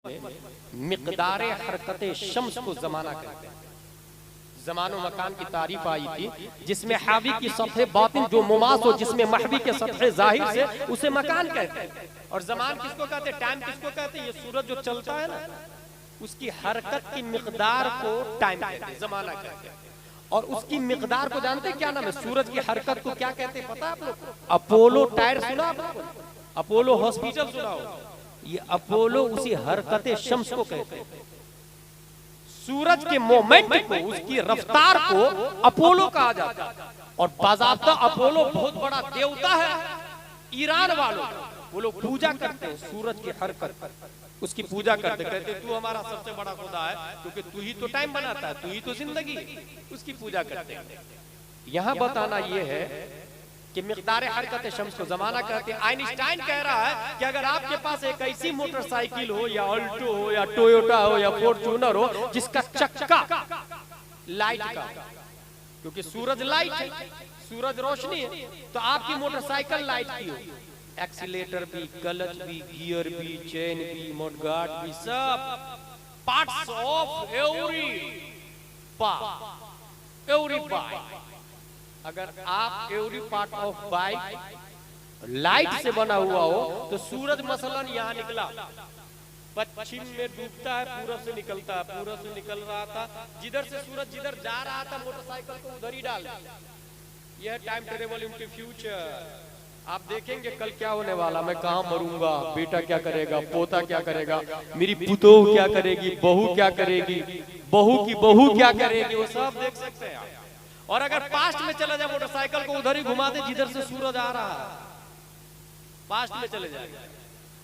मिक़दारे हरकते शम्स को जमाना कहते हैं। जमानो मकान की तारीफ आई थी जिसमें हावी की सतह बातिन जो मुमास हो, जिसमें महवी के सतह जाहिर से उसे मकान कहते हैं। और जमान किसको कहते हैं, टाइम किसको कहते हैं? ये सूरज जो चलता है ना, उसकी हरकत की मिक़दार को टाइम कहते हैं, जमाना कहते हैं। और उसकी मिक़दार को जानते हैं क्या नाम है? सूरज की हरकत को क्या कहते हैं पता है आप लोग? अपोलो टायर सुना आपने? अपोलो हॉस्पिटल सुना हो? ये अपोलो उसी हरकते शम्स को कहते हैं। सूरज के मोमेंट को, उसकी रफ्तार को अपोलो कहा जाता है। और बाज़ाब्ता अपोलो बहुत बड़ा देवता है ईरान वालों, वो लोग पूजा करते हैं सूरज की हरकत, उसकी पूजा करते, कहते तू हमारा सबसे बड़ा खुदा है क्योंकि तू ही तो टाइम बनाता है, तू ही तो जिंदगी, उसकी पूजा करते हैं। यहां बताना यह है कि मिक़दार हरकत शम्स को जमाना कहते हैं। आइंस्टाइन कह रहा है कि अगर आपके पास एक ऐसी मोटरसाइकिल हो या अल्टो हो या टोयोटा हो या फॉर्च्यूनर हो जिसका चक्का लाइट का, क्योंकि सूरज लाइट है, सूरज रोशनी है, तो आपकी मोटरसाइकिल लाइट की हो, एक्सीलेटर भी, क्लच भी, गियर भी, चेन भी, मडगार्ड भी, सब पार्ट्स ऑफ एवरी बाइक, अगर आप every part of bike light से बना हुआ हो तो सूरज मसलन यहाँ निकला, पश्चिम में डूबता है, पूरब से निकलता है, पूरब से निकल रहा था, जिधर से सूरज जिधर जा रहा था मोटरसाइकिल को उधर ही डाल। यह टाइम ट्रेवल इनटू फ्यूचर। आप देखेंगे कल क्या होने वाला, मैं कहाँ मरूंगा, बेटा क्या करेगा, पोता क्या करेगा, मेरी पुतोह क्या करेगी, बहू क्या करेगी, बहू की बहू क्या करेगी, वो सब देख सकते हैं। और अगर पास्ट में चला जाए मोटरसाइकिल को उधर ही घुमा दे जिधर से सूरज आ रहा है, पास्ट में चले जाएंगे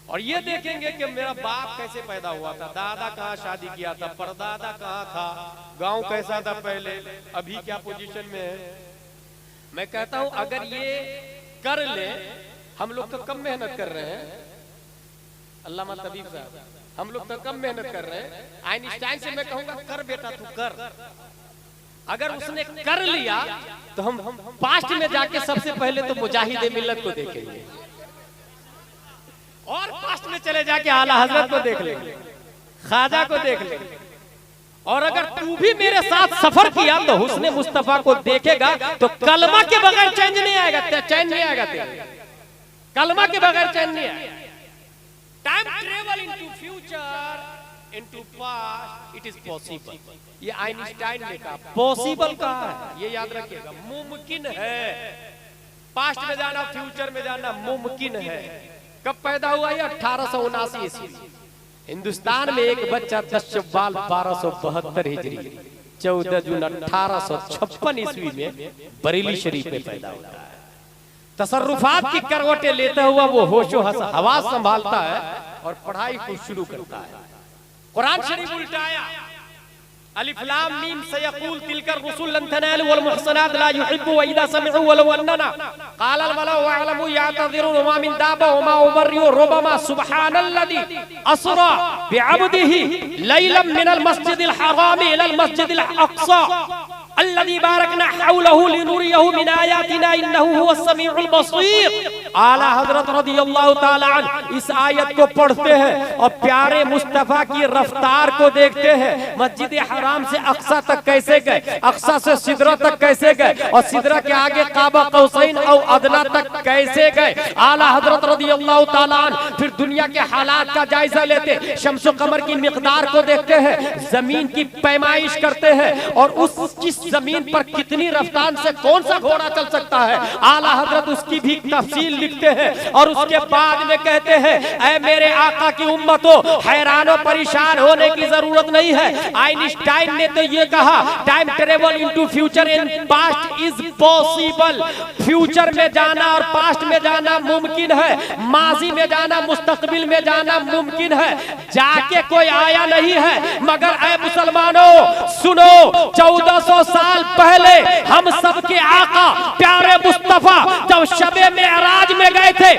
और ये देखेंगे कि मेरा बाप कैसे पैदा हुआ था, दादा कहाँ शादी किया था, परदादा कहाँ था, गांव कैसा था पहले, अभी क्या पोजीशन में है। मैं कहता हूं अगर ये कर ले, हम लोग तो कम मेहनत कर रहे हैं, अल्लामा तबीब साहब, हम लोग तो कम मेहनत कर रहे हैं। आइंस्टाइन से मैं कहूंगा कर बेटा तू कर। अगर उसने कर लिया तो हम पास्ट में जाके सबसे पहले तो मुजाहिदे मिल्लत को देखेंगे और पास्ट में चले जाके आला हजरत को देख लेंगे, ख्वाजा को देख लेंगे। और अगर तू भी मेरे साथ सफर किया तो हुस्ने मुस्तफा को देखेगा तो कलमा के बगैर चैन नहीं आएगा, चैन नहीं आएगा तेरे, कलमा के बगैर चैन नहीं आएगा। Time travel into future, into past, it is possible. ये आइंस्टाइन ने कहा, पॉसिबल कहा है, ये याद रखिएगा, मुमकिन है। पास्ट में जाना, फ्यूचर में जाना मुमकिन है। कब पैदा हुआ ये? 1879 ईस्वी। हिंदुस्तान में एक बच्चा 10 शव्वाल 1272 हिजरी 14 जून 1856 ईस्वी में बरेली शरीफ में पैदा होता है। तसर्रुफात की करवटें लेता हुआ वो होशो हवास संभालता है और पढ़ाई को शुरू करता है। कुरान शरीफ उल्टाया, अलिफ लाम मीम सयक़ूल तिलकर रुसुल लन तनालु वल मुहसनात ला युहिब्बु व इदा समिअू वलौ अन्ना क़ाल अल मलाउ वअलमू यातज़िरून व मा मिन दाब्बा व मा उबर्रियु रुबमा सुब्हानल्लज़ी अस्रा बिअब्दिही लैलन मिनल मस्जिदिल हराम इलल मस्जिदिल अक़सा अल्लज़ी बारकना हौलहु लिनुरियहु मिन आयातिना इन्नहु हुवस समीउल बसीर। आला हजरत रज़ियल्लाहु ताला अन्हु इस आयत को पढ़ते हैं और प्यारे मुस्तफा की रफ्तार को देखते हैं। मस्जिद हराम से अक्सा तक कैसे गए, अक्सा से सिदरा तक कैसे गए और सिदरा के आगे काबा कौसैन और अदना तक कैसे गए। आला हजरत रज़ियल्लाहु ताला अन्हु फिर दुनिया के हालात का जायजा लेते, शम्स व कमर की मिक़दार को देखते हैं, जमीन की पैमाइश करते हैं और उस जमीन पर कितनी रफ्तार से कौन सा घोड़ा चल सकता है, आला हजरत उसकी भी तफसील लिखते हैं। और उसके बाद में कहते हैं, ऐ मेरे आका की उम्मतो, हैरान और परेशान होने की जरूरत नहीं है। आइंस्टाइन ने तो ये कहा, time travel into future and past is possible. Future में जाना और पास्ट में जाना मुमकिन है, माजी में जाना, मुस्तकबिल में जाना मुमकिन है, जाके कोई आया नहीं है। मगर ऐ मुसलमानों सुनो, 1400 साल पहले हम सबके आका प्यारे मुस्तफा जब शबे मेराज में गए थे,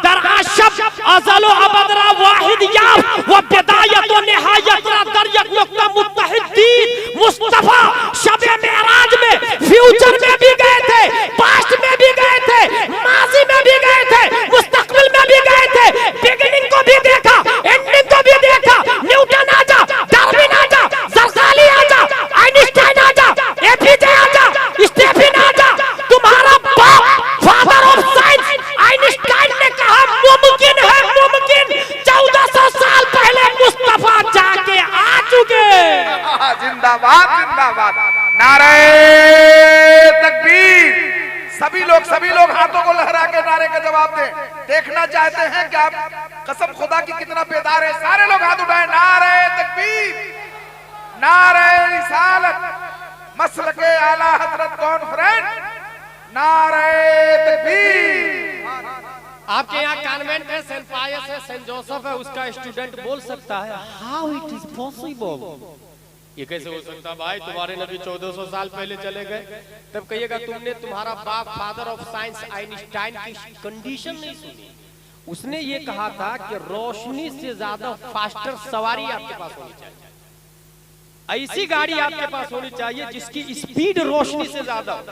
दराशब अज़ल व अबदरा वाहिद याब व बिदायत व निहायत दरियत नुक्ता मुत्तहिदीन मुस्तफा शबे मेराज में फ्यूचर में भी गए थे, पास्ट में भी गए थे, माजी में भी गए थे, मुस्तकबिल में भी गए थे, बिगिनिंग को भी देखा, एंडिंग को भी देखा। जिंदाबाद जिंदाबाद। नारे तकबीर। सभी लोग हाथों को लहरा के नारे का जवाब दें। देखना चाहते हैं कि आप कसम खुदा की कितना बेदार है। सारे लोग हाथ उठाएं। नारे तकबीर, नारे रिसालत, मसलके आला हजरत कॉन्फ्रेंस, नारे तकबीर। आपके यहाँ कॉन्वेंट है, सेंट पायस है, सेंट जोसेफ है, उसका स्टूडेंट बोल सकता है हाउ इट इज पॉसिबल, ये कैसे हो सकता है भाई, तुम्हारे नबी 1400 साल पहले चले गए। तब कहिएगा तुमने तुम्हारा बाप फादर ऑफ साइंस आइंस्टाइन की कंडीशन नहीं सुनी। उसने ये कहा था कि रोशनी से ज्यादा फास्टर सवारी आपके पास होनी चाहिए, ऐसी गाड़ी आपके पास होनी चाहिए जिसकी स्पीड रोशनी से ज्यादा हो।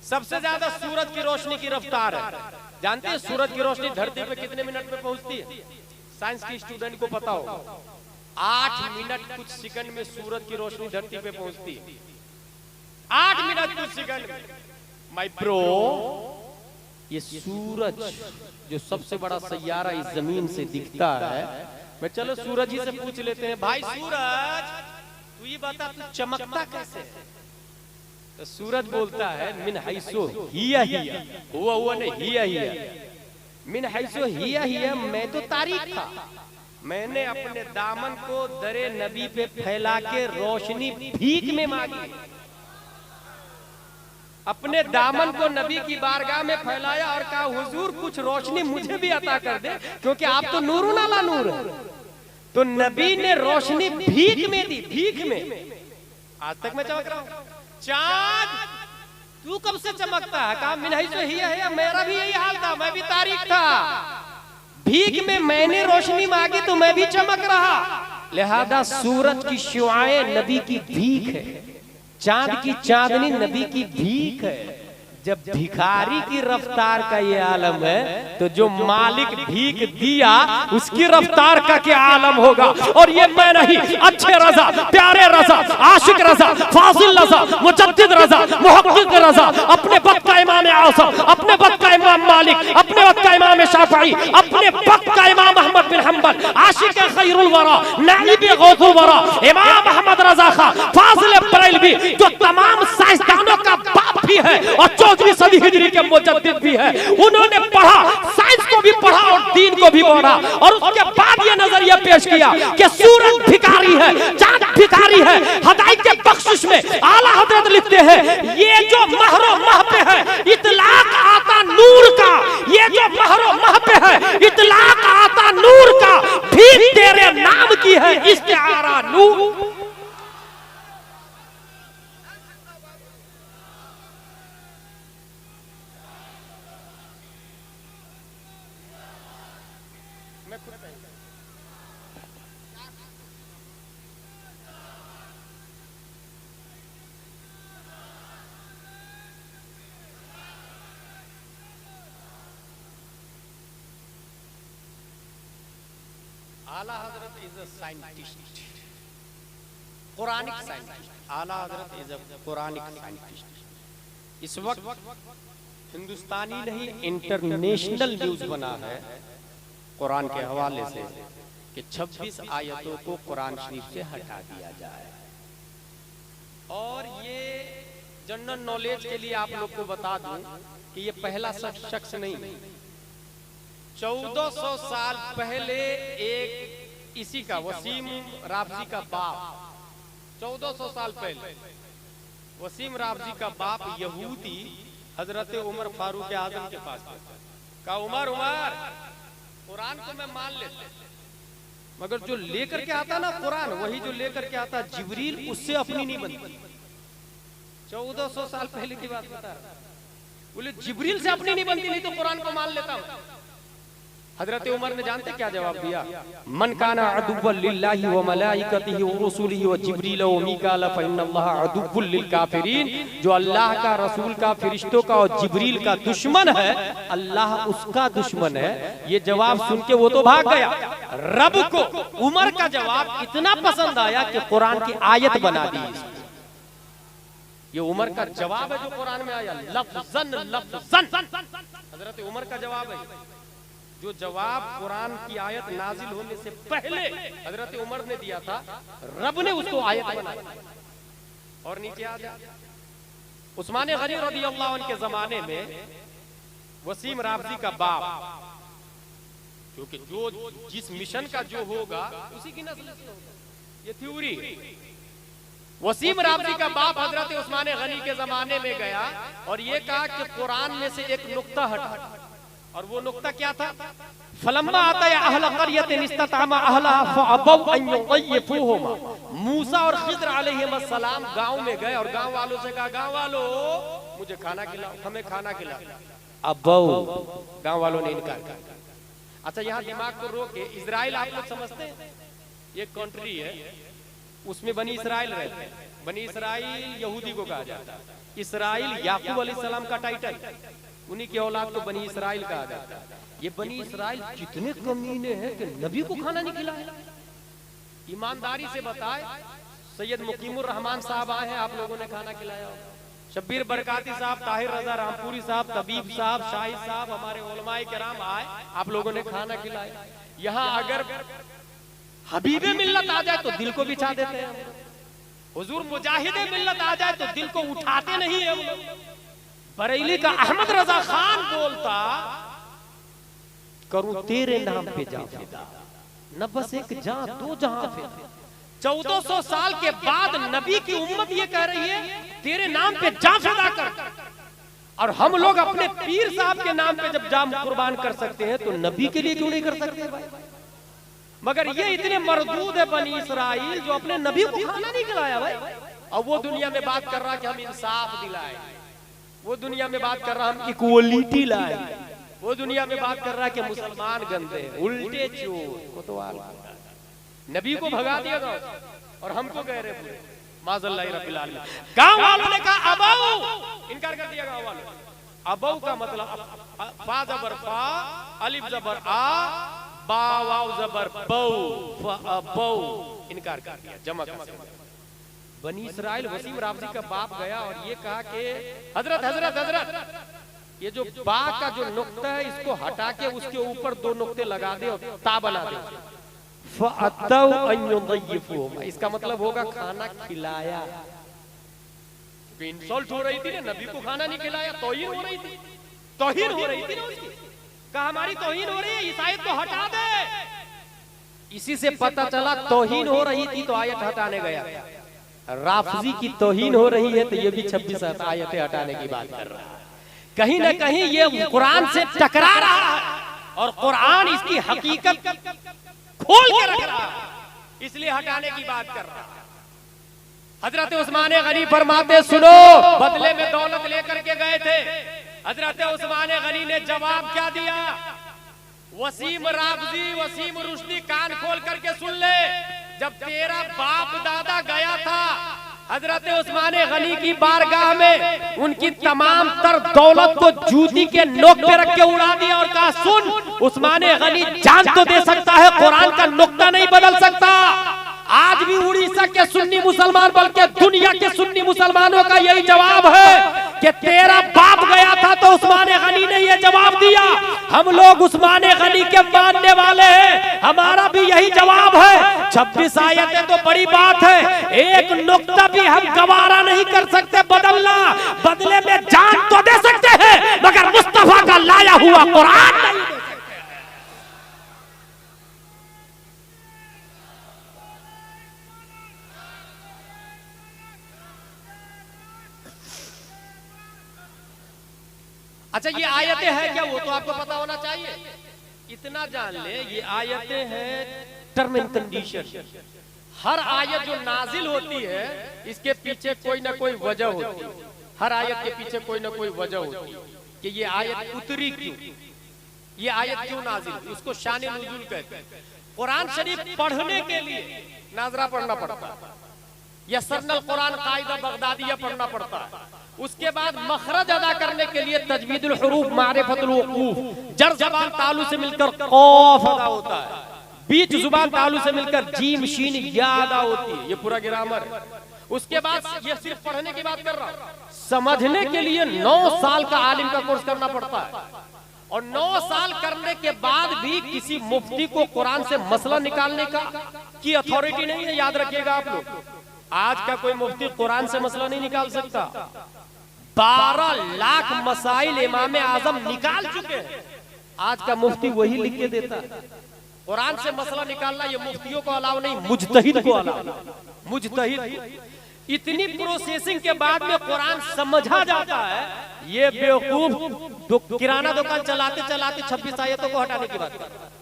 सबसे ज्यादा सूरज की रोशनी की रफ्तार है। जानते हैं सूरज की रोशनी धरती पे कितने मिनट में पहुंचती है? साइंस की स्टूडेंट को पता होगा, 8 मिनट कुछ सेकंड में सूरज की रोशनी धरती पे पहुंचती है। 8 मिनट कुछ सेकंड में। माय ब्रो, ये सूरज जो सबसे बड़ा सैयारा इस जमीन से दिखता है, मैं चलो सूरज ही से पूछ लेते हैं, भाई सूरज तू ये बता तू चमकता कैसे है? तो सूरज बोलता है मिन हैसो हिया हिया, हुआ नहीं हिया हिया, मिन हैसो हिया हिया, मैं तो तारीख था, मैंने अपने दामन को दरे नबी पे फैला के रोशनी भीख में मांगी। अपने दामन को नबी की बारगाह में फैलाया और कहा हुजूर कुछ रोशनी मुझे भी अता कर दे, क्योंकि आप तो नूरुन अला नूर है। तो नबी ने रोशनी भीख में दी, भीख में। आज तक मैं चमक रहा हूं। चांद तू कब से चमकता है? कहा मिन हैसो हिया हिया, मेरा भी यही हाल था, मैं भी तारीख था, भीख में मैंने रोशनी मांगी तो मैं भी चमक रहा। लिहाजा सूरज की शुआएं नबी की भीख है, चांद की चांदनी नबी की भीख है। जब भिखारी की रफ्तार का ये आलम है, तो जो मालिक भीख दिया उसकी रफ्तार का क्या आलम होगा। और ये मैं नहीं, अच्छे रजा, प्यारे रजा, आशिक रजा, फासिल रजा, मुजद्दिद रजा, मुहक्किक रजा, अपने वक्त का इमाम आज़म, अपने वक्त का इमाम मालिक, अपने वक्त का इमाम शाफई, अपने वक्त का इमाम अहमद बिन हंबल, आशिक खैरुल वरा, नाइब गौसुल वरा, इमाम अहमद रजा खां, फाजिल बरेलवी, जो तमाम साइंसदानों का बाप भी है और 14वीं सदी हिजरी के मुजद्दिद भी है। उन्होंने पढ़ा, साइंस को भी पढ़ा और दीन को भी पढ़ा, और उसके बाद ये नजरिया पेश किया कि सूरज भिखारी है, चांद भिखारी है। हदायत के बख्शिश में आला हजरत लिखते हैं, ये जो महरो मह पे है इतलाक आता नूर का, ये जो महरो मह पे है इतलाक आता नूर का, भी तेरे नाम की है इस्तिआरा नूर। आला हजरत is a scientist, Quranic scientist. आला हजरत इज अ कुरानिक साइंटिस्ट। इस वक्त हिंदुस्तानी नहीं इंटरनेशनल न्यूज बना है कुरान के हवाले से कि 26 आयतों को कुरान शरीफ से हटा दिया जाए। और ये जनरल नॉलेज के लिए आप लोग को बता दूं कि ये पहला शख्स नहीं, 1400 साल पहले एक इसी का वसीम राबजी का बाप, 1400 साल पहले वसीम राबजी का बाप यहूदी हजरत उमर फारूक आजम के पास कहा, उमर कुरान को मैं मान लेता, मगर जो लेकर के आता ना कुरान, वही जो लेकर के आता जिब्रील, उससे अपनी नहीं बनती। 1400 साल पहले की बात बता रहा, बोले जिब्रील से अपनी नहीं बनती, नहीं तो कुरान को मान लेता हूं। हजरत उमर ने जानते क्या जवाब दिया? मन काना अदुव्वन लिल्लाहि व मलाइकतिहि व रसूलिहि व जिब्रील व मीकाल फइन्नल्लाह अदुव्वुल लिल काफिरीन। जो अल्लाह का, रसूल का, फरिश्तों का और जिब्रील का दुश्मन है, अल्लाह उसका दुश्मन है। ये जवाब सुन के वो तो भाग गया। रब को उमर का जवाब इतना पसंद आया कि कुरान की आयत बना दी। ये उमर का जवाब है जो कुरान में आया, लफ्ज़न लफ्ज़न। हजरत उमर का जवाब है, जो जवाब कुरान की आयत नाजिल होने से पहले हजरत उमर ने दिया था, रब ने उसको आयत बनाया। और नीचे आ जा। उस्मान गनी रज़ियल्लाहु अन्हु के जमाने में वसीम राबजी का बाप, क्योंकि जो जिस मिशन का जो होगा उसी की नस्ल से होगा, ये थ्योरी। वसीम राबजी का बाप हजरत उस्मान गनी के जमाने में गया और ये कहा कि कुरान में से एक नुक्ता हटा, और वो नुक्ता क्या था? फलम्मा आता अहल क़रयतिन इस्ततामा अहलहा फअबौ अन युग़य्यिफूहुमा। मूसा और खिज़र अलैहिस्सलाम गांव में गए और गांव वालों से कहा, गांव वालों मुझे खाना खिलाओ, हमें खाना खिलाओ। अबौ, गांव वालों ने इनकार कर दिया। अच्छा, यहाँ दिमाग को रोके, इजराइल आप लोग समझते हैं ये कंट्री है, उसमें बनी इसराइल रहते हैं। बनी इसराइल यहूदी को कहा जाता है। इसराइल याकूब अलैहिस्सलाम का टाइटल, उन्हीं की औलाद को बनी इसराइल कहा जाता है। ये बनी इसराइल कितने कमीने हैं कि नबी को खाना नहीं खिलाया। ईमानदारी से बताए, सैयद मुकीमुर रहमान साहब आए हैं, आप लोगों ने खाना खिलाया? शब्बीर बरकाती साहब, ताहिर रजा रामपुरी साहब, तबीब साहब, शाहिद साहब, हमारे उलमाए किराम आए, आप लोगों ने खाना खिलाया? यहाँ अगर हबीबे मिल्लत आ जाए तो दिल को बिछा देते हैं, हुजूर मुजाहिदे मिल्लत आ जाए तो दिल को उठाते नहीं है। बरेली का अहमद रजा खान बोलता, करूं तेरे नाम पे जा फिदा, न बस एक जहां दो जहां फिदा। 1400 साल के बाद नबी की उम्मत ये कह रही है तेरे नाम पे जा फिदा कर, और हम लोग अपने पीर साहब के नाम पे जब जान कुर्बान कर सकते हैं तो नबी के लिए क्यों नहीं कर सकते भाई? मगर ये इतने मरदूद है बनी इसराइल जो अपने नबी को खाना नहीं खिलाया भाई। और वो दुनिया में बात कर रहा कि हम इंसाफ दिलाए, वो दुनिया में बात कर रहा हम इक्वलिटी लाए, वो दुनिया में बात कर रहा कि मुसलमान गंदे हैं, उल्टे चोर, कोतवाल। नबी को भगा दिया गाँव और हमको कह रहे पूरे माज़ल्लाहि रब्बिल आलमीन। गाँव वालों ने कहा अबौ, इनकार कर दिया गाँव वालों। अबौ का मतलब फा जबर फा, अलिफ जबर आ, बा वाव जबर बौ, फअबौ, इनकार कर दिया, जमा कर दिया। बनी इसराइल वसीम राबजी का बाप गया और ये कहा कि हजरत हजरत हजरत, ये जो बा का जो नुक्ता है इसको हटा के उसके ऊपर दो नुक्ते लगा दे और ता बना दे। फअतौ अन युग़य्यिफूहुमा, इसका मतलब होगा खाना खिलाया। इंसल्ट हो रही थी ना, नबी को खाना नहीं खिलाया, तौहीन हो रही थी, तौहीन हो रही थी ना उसकी। कहा हमारी तौहीन हो रही है, इस आयत को हटा दे। इसी से पता चला तौहीन हो रही थी तो आयत हटाने गया। राफजी की तौहीन हो रही है तो ये भी 26 आयतें हटाने की बात कर रहा है। कहीं ना कहीं ये कुरान से टकरा रहा है और कुरान इसकी हकीकत खोल के रख रहा है, इसलिए हटाने की बात कर रहा है। हजरत उस्मान गनी फरमाते, सुनो, बदले में दौलत लेकर के गए थे। हजरत उस्मान गनी ने जवाब क्या दिया? वसीम राबजी, वसीम रुश्दी, कान खोल करके सुन ले। जब तेरा बाप दादा गया था हजरत उस्मान गनी की बारगाह में, उनकी तमाम तर दौलत को जूती के नोक पे रख के उड़ा दिया और कहा, सुन, उस्मान गनी जान तो दे सकता है, कुरान का नुक्ता नहीं बदल सकता। आज भी उड़ीसा के सुन्नी मुसलमान, बल्कि दुनिया के सुन्नी मुसलमानों का यही जवाब है कि तेरा बाप गया था तो उस्मान गनी ने यह जवाब दिया। हम लोग उस्मान गनी के मानने वाले हैं, हमारा भी यही जवाब है। 26 आयतें तो बड़ी बात है, एक नुक्ता भी हम गवारा नहीं कर सकते बदलना। बदले में जान तो दे सकते हैं मगर मुस्तफा का लाया हुआ कुरान नहीं दे सकते। अच्छा, ये आयतें हैं क्या? वो तो आपको पता होना चाहिए। इतना जान ले, ये आयतें हैं टर्म एंड कंडीशन। हर आयत जो नाजिल होती है इसके पीछे कोई ना कोई वजह होती है। हर आयत के पीछे कोई ना कोई वजह होती है कि ये आयत उतरी क्यों, ये आयत क्यों नाजिल हुई, उसको शान नुज़ूल कहते हैं। कुरान शरीफ पढ़ने के लिए नाजरा पढ़ना पड़ता है, यसरनल कुरान कायदा बगदादिया पढ़ना पड़ता है। उसके बाद मखरज अदा करने के लिए तजवीदुल हुरूफ, मारिफतुल वुकूफ, जर ज़बान तालु से मिलकर कौफ अदा होता है, बीच जुबान तालु से मिलकर जीम शीन या अदा होती है, ये पूरा ग्रामर है। उसके बाद ये सिर्फ पढ़ने की बात कर रहा हूं, समझने के लिए 9 साल का आलिम का कोर्स करना पड़ता है। और 9 साल करने के बाद भी किसी मुफ्ती को कुरान से मसला निकालने का की अथॉरिटी नहीं है, याद रखिएगा आप लोग। आज का कोई मुफ्ती कुरान से मसला नहीं निकाल सकता। 12 लाख मसाइल इमाम आजम निकाल चुके हैं, आज का मुफ्ती वही लिख के देता है। कुरान से मसला निकालना ये मुफ्तियों को अलाउ नहीं, मुजतहिद को अलाउ। मुजतहिद इतनी प्रोसेसिंग के बाद में कुरान समझा जाता है। ये बेवकूफ किराना दुकान चलाते चलाते 26 आयतों को हटाने की बात करता है।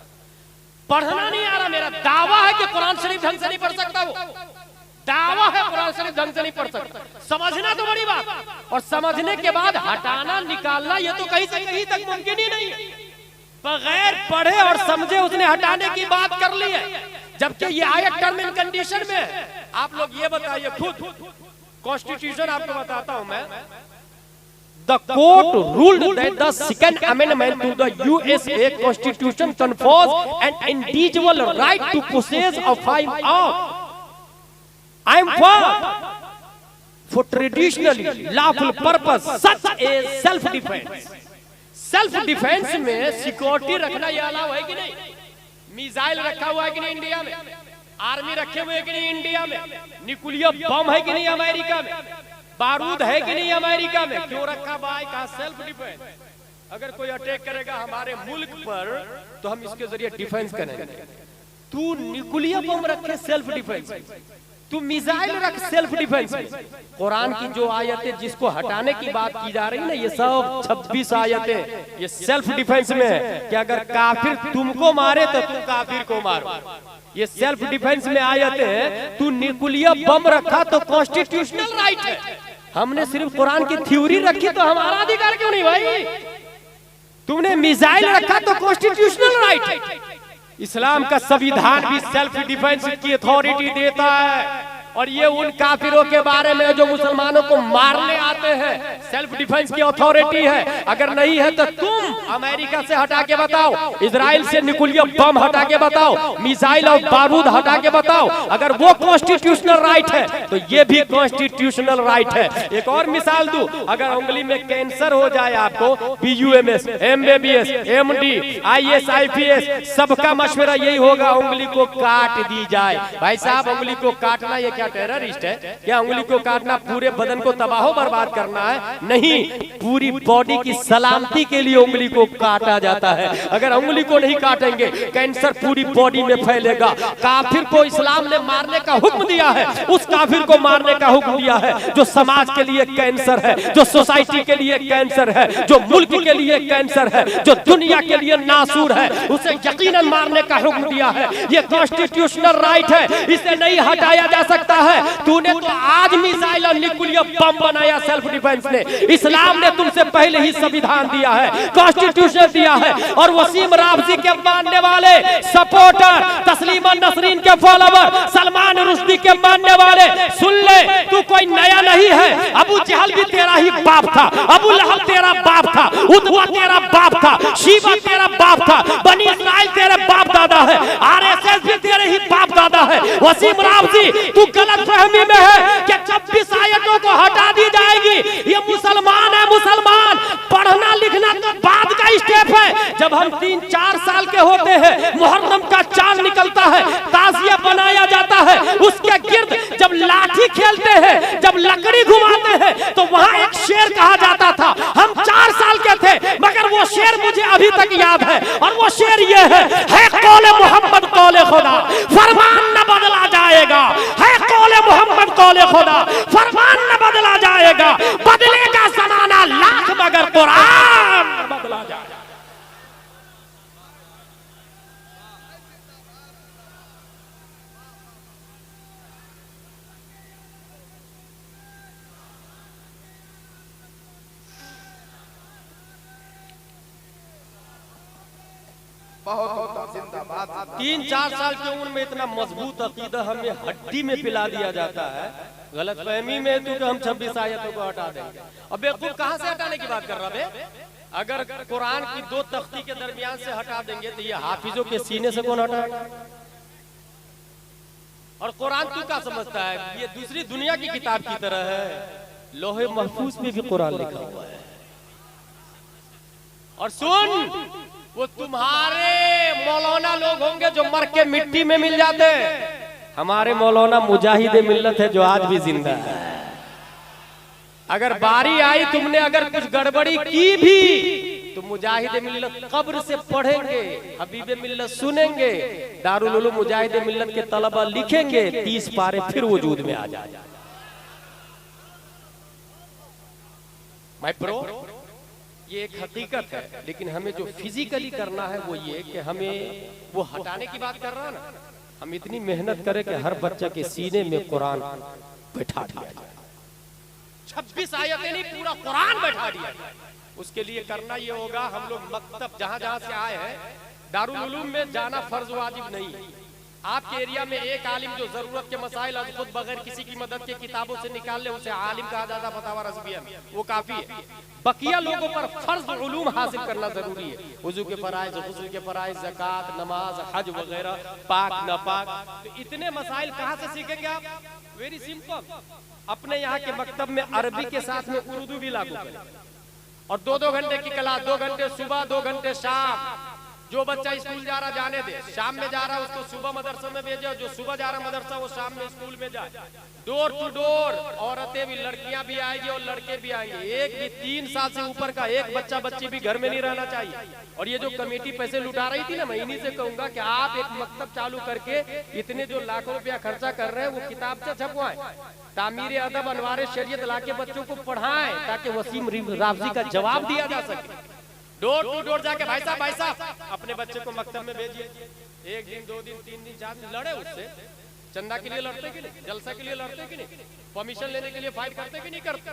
पढ़ना नहीं आ रहा, मेरा दावा है कि कुरान शरीफ ढंग से नहीं पढ़ सकता। वो दावा है कुरान शरीफ ढंग से नहीं पढ़ सकता। समझना तो बड़ी बात, और समझने के बाद हटाना निकालना ये तो कहीं से कहीं तक मुमकिन ही नहीं है। बगैर पढ़े और समझे उसने हटाने की बात कर ली है, जबकि ये आयत टर्म एंड कंडीशन में है। आप लोग ये बताइए खुद, कॉन्स्टिट्यूशन आपको बताता हूं मैं। The court ruled that the Second Amendment to the USA Constitution confers an individual right to possess a firearm. I am for traditionally lawful purpose such as self-defense. Self defence में security रखना ये allow है कि नहीं? Missile रखा हुआ है कि नहीं इंडिया में? आर्मी रखे हुए है कि नहीं इंडिया में? न्यूक्लियर बम है कि नहीं अमेरिका में? बारूद है कि नहीं अमेरिका में? क्यों रखा भाई? कहा सेल्फ डिफेंस। अगर कोई अटैक करेगा हमारे मुल्क पर तो हम इसके जरिए डिफेंस करेंगे। तू न्यूक्लियर बम रखे सेल्फ डिफेंस, तू मिसाइल रख सेल्फ डिफेंस। कुरान की जो आयतें जिसको हटाने की बात की जा रही है ना, ये सब 26 आयतें ये सेल्फ डिफेंस में है कि अगर काफिर तुमको मारे तो तुम काफिर को मारो। ये सेल्फ डिफेंस में आयतें हैं। तू न्यूक्लियर बम रखा तो कॉन्स्टिट्यूशनल राइट है। हमने सिर्फ कुरान की थ्योरी रखी तो हमारा अधिकार क्यों नहीं भाई? तुमने मिसाइल रखा तो कॉन्स्टिट्यूशनल राइट है। इस्लाम का संविधान भी सेल्फ डिफेंस की अथॉरिटी देता है, और ये उन काफिरों के बारे में जो मुसलमानों को मारने आते हैं, सेल्फ डिफेंस की अथॉरिटी है। अगर नहीं है तो तुम अमेरिका से हटा के बताओ, इजराइल से न्यूक्लियर बम हटा के बताओ, मिसाइल और बारूद हटा के बताओ। अगर वो कॉन्स्टिट्यूशनल राइट है तो ये भी कॉन्स्टिट्यूशनल राइट है। एक और मिसाल दूं, अगर उंगली में कैंसर हो जाए आपको, BUMS, MBBS, MD, IS, IPS सबका मशवरा यही होगा, उंगली को काट दी जाए। भाई साहब उंगली को काटना ये क्या टेररिस्ट है? क्या उंगली को काटना पूरे बदन को तबाह बर्बाद करना है? नहीं, पूरी बॉडी की सलामती के लिए उंगली को काटा जाता है। अगर उंगली को नहीं काटेंगे कैंसर पूरी बॉडी में फैलेगा। काफिर को इस्लाम ने मारने का हुक्म दिया है, उस काफिर को मारने का हुक्म दिया है जो समाज के लिए कैंसर है, जो सोसाइटी के लिए कैंसर है, जो मुल्क के लिए कैंसर है, जो दुनिया के लिए नासूर है, उसे यकीनन मारने का हुक्म दिया है। ये कॉन्स्टिट्यूशनल राइट है, इसे नहीं हटाया जा सकता है। तूने तो आज मिसाइल और न्यूक्लियर बम बनाया सेल्फ डिफेंस ने। इस्लाम ने तुमसे पहले ही संविधान दिया है, कॉन्स्टिट्यूशन दिया है। और वसीम राबजी के मानने वाले सपोर्टर, तस्लीमा नसरीन के फॉलोवर, सलमान रुश्दी के मानने वाले, सुन ले, तू कोई नया नहीं है। अबू जहल भी तेरा ही बाप था, अबू लहब तेरा बाप था, उतबा तेरा बाप था, शीबा तेरा बाप था, बनी इस्राइल तेरे बाप दादा है, RSS भी तेरे ही बाप दादा है। वसीम राबजी तू गलत फहमी में है कि 26 आयतों को हटा दी जाएगी। ये मुसलमान है, मुसलमान पढ़ना लिखना तो बाद का स्टेप है। जब हम 3-4 साल के होते हैं, मुहर्रम का चांद निकलता है, ताजिया बनाया जाता है, उसके गिर्द जब लाठी खेलते हैं, जब लकड़ी घुमाते हैं, तो वहां एक शेर कहा जाता था। हम 4 साल के थे मगर वो शेर मुझे अभी तक याद है, और वो शेर ये है कौले मोहम्मद कौले खुदा, फरमान न बदला जाएगा। है कौले मोहम्मद कौले खुदा, फरमान न बदला जाएगा। बदलेगा ज़माना लाख मगर कुरान न बदला जाएगा। बहुत जिंदाबाद। 3-4 साल की उम्र में इतना मजबूत अकीदा हमें हड्डी में पिला दिया जाता है। गलत फहमी में तो कि हम 26 आयतों को हटा देंगे। अब बेवकूफ कहां से हटाने की बात कर रहा है? अगर कुरान की 2 तख्ती के दरमियान से हटा देंगे तो ये हाफिजों के सीने से कौन हटाएगा? और कुरान तू क्या समझता है? ये दूसरी दुनिया की किताब की तरह है। लोहे महफूज में भी कुरान लिखा हुआ है। और सुन, वो तुम्हारे मौलाना लोग होंगे जो मर के मिट्टी में मिल जाते हैं। हमारे मौलाना मुजाहिद मिल्लत है जो आज भी जिंदा है। अगर बारी आई तुमने अगर कुछ गड़बड़ी की भी तो मुजाहिद मिल्लत कब्र से पढ़ेंगे, हबीब मिल्लत सुनेंगे, दारुल उलूम मुजाहिद मिल्लत के तलबा लिखेंगे, 30 पारे फिर वजूद में आ जाए। माय ब्रो, ये एक हकीकत है, लेकिन हमें जो फिजिकली करना है वो ये कि हमें वो हटाने की बात कर रहा है ना, हम इतनी मेहनत करें कि हर बच्चा के सीने में कुरान बैठा दिया जाए। 26 आयतें नहीं, पूरा कुरान बैठा दिया जाए। उसके लिए करना ये होगा, हम लोग मकतब जहां जहां से आए हैं, दारुल उलूम में जाना फर्ज वाजिब नहीं है। आपके एरिया में एक आलिम जो जरूरत के मसाइल खुद बगैर किसी की मदद के किताबों से निकाल ले, उसे आलिम कहा जाता फतावा रज़विया में, वो काफी है। बकिया लोगों पर फर्ज उलूम हासिल करना जरूरी है, वुजू के फराइज, गुस्ल के फराइज, ज़कात, नमाज, हज वगैरह, पाक नापाक। तो इतने मसाइल कहाँ से सीखेंगे आप? वेरी सिंपल, अपने यहाँ के मकतब में अरबी के साथ में उर्दू भी लागू करें, और 2-2 घंटे की क्लास, 2 घंटे सुबह, 2 घंटे शाम। जो बच्चा स्कूल जा रहा जाने दे, शाम में जा रहा उसको सुबह मदरसा में भेजे, जो सुबह जा रहा मदरसा वो शाम में स्कूल में जाए। डोर टू डोर औरतें भी, लड़कियां भी आएंगी और लड़के भी आएंगे। एक भी 3 साल से ऊपर का एक बच्चा बच्ची भी घर में नहीं रहना चाहिए। और ये जो कमेटी पैसे लुटा रही थी ना, मैं इन्हीं से कहूंगा कि आप एक मकतब चालू करके इतने जो लाखों रुपया खर्चा कर रहे हैं वो किताब से छपवाएं, तामीर अदब अनवार शरीयत लाके बच्चों को पढ़ाएं, ताकि वसीम राफजी का जवाब दिया जा सके। डोर टू डोर जाके भाई साहब अपने बच्चे को मकतब में भेजिए। 1 दिन 2 दिन 3 दिन 4 दिन लड़े, उससे चंदा के लिए लड़ते कि नहीं, जलसा के लिए लड़ते कि नहीं, परमिशन लेने के लिए फाइट करते कि नहीं करते,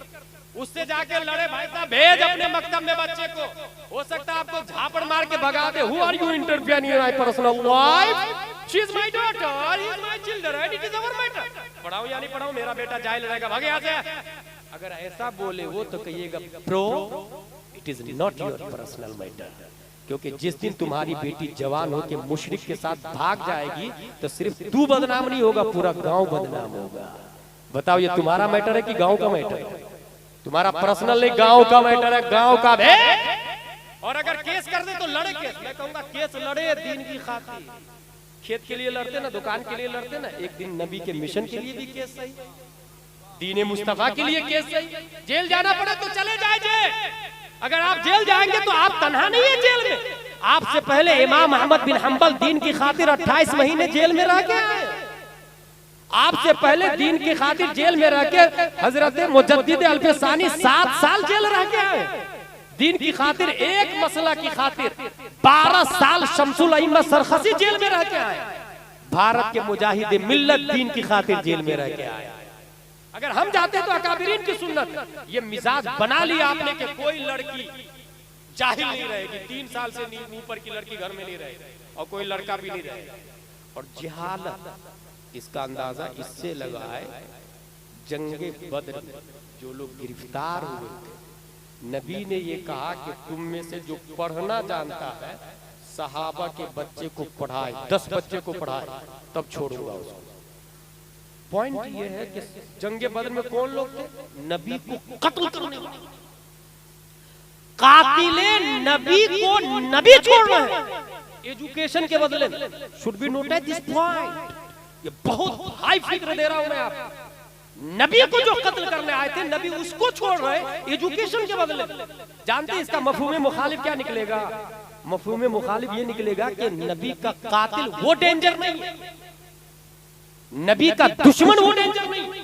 उससे जाके लड़े। भाई साहब भेज अपने मकतब में बच्चे को, हो सकता है आपको झापड़ मार के भगा दे। Who are you interfering in my personal life? She is my daughter, he is my children, it is our matter. पढ़ाओ या नहीं पढ़ाओ, मेरा बेटा जाहिल रहेगा, भागे यहाँ से। अगर ऐसा बोले वो तो कहिएगा pro, it is not your personal matter. क्योंकि जिस दिन तुम्हारी बेटी जवान होकर मुशरिक के साथ भाग जाएगी तो सिर्फ तू बदनाम नहीं होगा, पूरा गांव बदनाम होगा। बताओ ये तुम्हारा मैटर है कि गांव का मैटर है? तुम्हारा पर्सनल नहीं, गांव का मैटर है, गांव का भे। और अगर केस कर दे तो लड़े केस, मैं कहूंगा केस लड़े दीन की खातिर। खेत के लिए लड़ते ना, दुकान के लिए लड़ते ना, एक दिन नबी के मिशन के लिए भी केस सही, दीन मुस्तफा के लिए केस सही। जेल जाना पड़े तो चले जाए जेल। अगर आप जेल जाएंगे तो आप तन्हा नहीं है जेल में। आपसे पहले इमाम अहमद बिन हंबल दीन की खातिर 28 महीने जेल में रह के आए। आपसे पहले दीन की खातिर जेल में रह के हजरत मुजद्दिद अल्फसानी 7 साल जेल रह के आए। दीन की खातिर एक मसला की खातिर 12 साल शमसुल अइम्मा सरखसी जेल में रह के आए। भारत के मुजाहिद मिल्लत दीन की खातिर जेल में रह के आए। अगर हम जाते तो अकाबिरीन की सुन्नत, ये मिजाज बना लिया आपने कि कोई लड़की जाहिल नहीं रहेगी, 3 साल से ऊपर की लड़की घर में नहीं रहेगी और कोई लड़का भी नहीं रहेगा। और जिहालत, इसका अंदाजा इससे लगा है, जंगे बद्र जो लोग गिरफ्तार हुए थे, नबी ने ये कहा कि तुम में से जो पढ़ना जानता है सहाबा के बच्चे को पढ़ाए, 10 बच्चे को पढ़ाए, तब छोड़ूंगा उसको। पॉइंट ये है कि जंगे बदर में कौन लोग थे? नबी को कत्ल करने वाले, कातिले नबी को नबी छोड़ रहे हैं एजुकेशन के बदले। Should be noted this point, ये बहुत हाई फिक्र दे रहा हूं मैं आपको। नबी को जो कत्ल करने आए थे, नबी उसको छोड़ रहे एजुकेशन के बदले। जानते हैं इसका मफहूम मुखालिफ क्या निकलेगा? मफहूम मुखालिफ ये निकलेगा कि नबी का कातिल वो डेंजर नहीं है, नबी का दुश्मन वो डेंजर नहीं।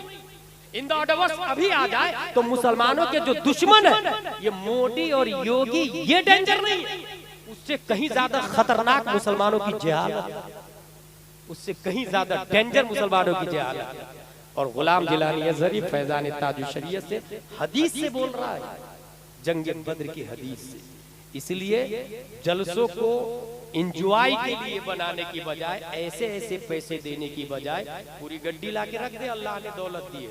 इन द अदर वर्ड्स अभी आ जाए तो मुसलमानों के जो दुश्मन है ये मोदी और योगी, ये डेंजर नहीं है। उससे कहीं ज्यादा खतरनाक मुसलमानों की जहालत, उससे कहीं ज्यादा डेंजर मुसलमानों की जहालत। और गुलाम जिलानी अज़हरी फैजान ताजुल शरीयत से हदीस से बोल रहा है, जंग बद्र की हदीस से। इसलिए जलसों को इंजॉय के लिए बनाने की बजाय, ऐसे ऐसे पैसे देने की बजाय पूरी गड्डी ला के रख दे, अल्लाह ने दौलत दी है,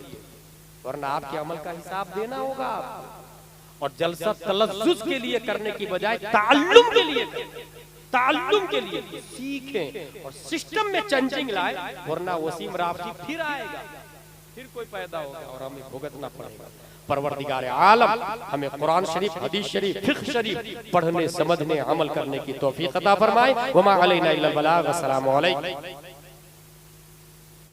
वरना आपके अमल का हिसाब देना होगा आपको। और जलसा तलज्जुज के लिए करने की बजाय ताल्लुम के लिए, ताल्लुम के लिए सीखें और सिस्टम में चेंजिंग लाए, वरना वसीम राफजी फिर आएगा, फिर कोई पैदा होगा और हमें भुगतना पड़ेगा। परवरदिगार आलम हमें कुरान शरीफ, हदीस शरीफ, फिक्ह शरीफ पढ़ने, समझने, अमल करने की तौफीक अता फरमाए। वमा अलैना इल्लल बलाग। अस्सलामु अलैकुम।